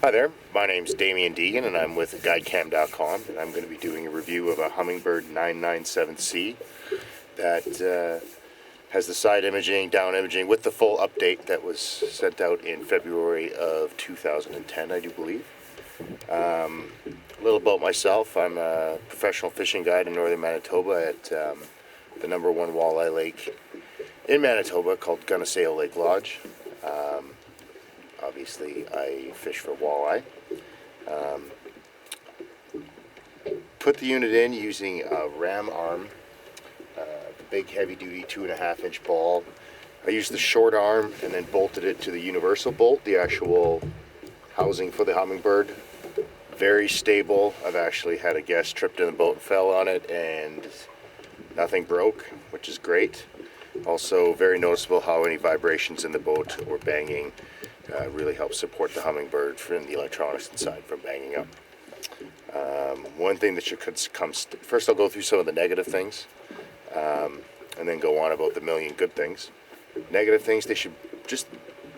Hi there, my name's Damian Deegan and I'm with GuideCam.com, and I'm going to be doing a review of a Humminbird 997C that has the side imaging, down imaging with the full update that was sent out in February of 2010, I do believe. A little about myself: I'm a professional fishing guide in northern Manitoba at the number one walleye lake in Manitoba called Gunaseo Lake Lodge. Obviously, I fish for walleye. Put the unit in using a ram arm, the big heavy-duty 2.5-inch ball. I used the short arm and then bolted it to the universal bolt, the actual housing for the Humminbird. Very stable. I've actually had a guest tripped in the boat and fell on it, and nothing broke, which is great. Also, very noticeable how any vibrations in the boat or banging really helps support the Humminbird from the electronics inside from banging up. One thing that should come first, I'll go through some of the negative things, and then go on about the million good things. Negative things: they should just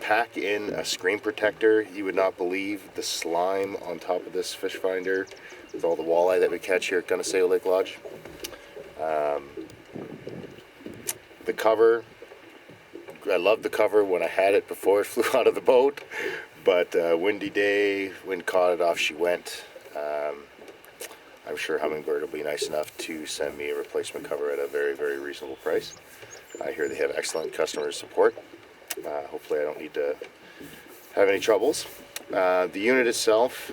pack in a screen protector. You would not believe the slime on top of this fish finder with all the walleye that we catch here at Gunaseo Lake Lodge. The cover, I loved the cover when I had it before it flew out of the boat, but windy day, wind caught it, off she went. I'm sure Humminbird will be nice enough to send me a replacement cover at a very, very reasonable price. I hear they have excellent customer support. Hopefully I don't need to have any troubles. The unit itself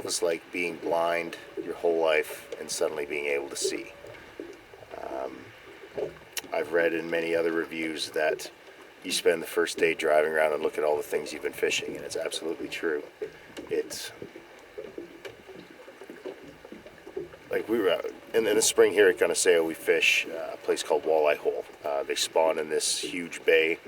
is like being blind your whole life and suddenly being able to see. I've read in many other reviews that you spend the first day driving around and look at all the things you've been fishing, and it's absolutely true. It's like we were in the spring here at Gunaseo. We fish a place called Walleye Hole. They spawn in this huge bay,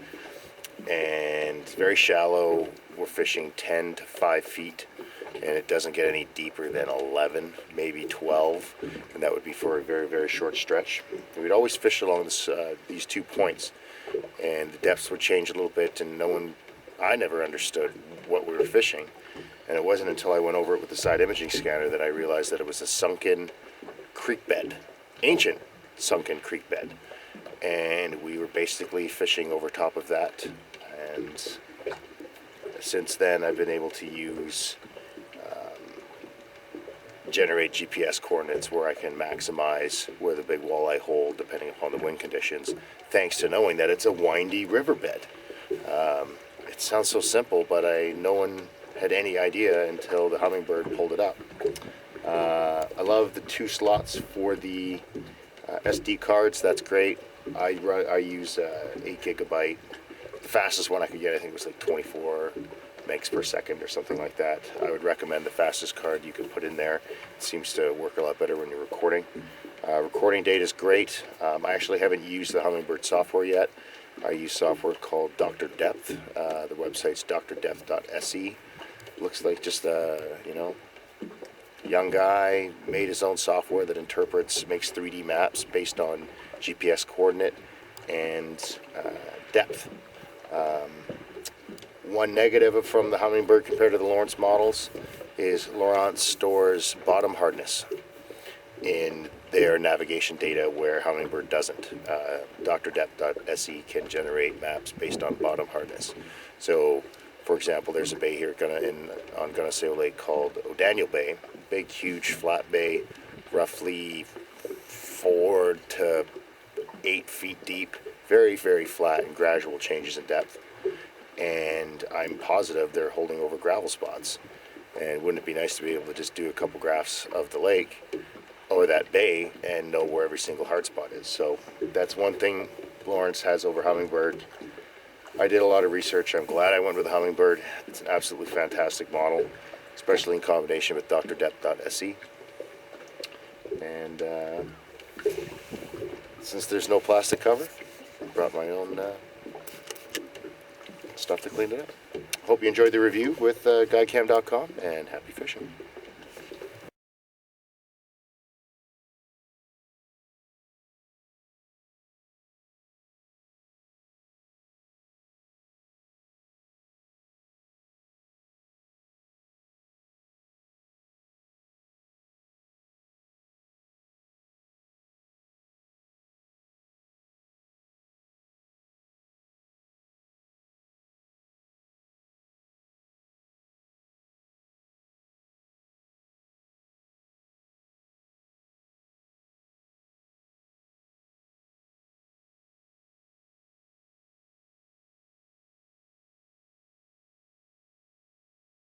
and it's very shallow. We're fishing 10 to 5 feet, and it doesn't get any deeper than 11, maybe 12, and that would be for a very, very short stretch. And we'd always fish along these 2 points, and the depths would change a little bit, and I never understood what we were fishing. And it wasn't until I went over it with the side imaging scanner that I realized that it was a sunken creek bed, ancient sunken creek bed, and we were basically fishing over top of that. And since then, I've been able to generate GPS coordinates where I can maximize where the big walleye hold depending upon the wind conditions, thanks to knowing that it's a windy riverbed. It sounds so simple, but no one had any idea until the Humminbird pulled it up. I love the 2 slots for the SD cards. That's great. I use 8 gigabyte. The fastest one I could get, I think, was like 24 megs per second or something like that. I would recommend the fastest card you can put in there. It seems to work a lot better when you're recording. Recording data is great. I actually haven't used the Humminbird software yet. I use software called DrDepth. The website's DrDepth.se. Looks like just a young guy made his own software that makes 3D maps based on GPS coordinate and depth. One negative from the Humminbird compared to the Lawrence models is Lawrence stores bottom hardness in their navigation data where Humminbird doesn't. DrDepth.se can generate maps based on bottom hardness. So, for example, there's a bay here on Gunaseo Lake called O'Daniel Bay. Big, huge, flat bay, roughly 4 to 8 feet deep. Very, very flat and gradual changes in depth. And I'm positive they're holding over gravel spots. And wouldn't it be nice to be able to just do a couple graphs of the lake or that bay and know where every single hard spot is? So that's one thing Lawrence has over Humminbird. I did a lot of research. I'm glad I went with the Humminbird. It's an absolutely fantastic model, especially in combination with DrDepth.se. And since there's no plastic cover, I brought my own stuff to clean it up. Hope you enjoyed the review with GuideCam.com, and happy fishing.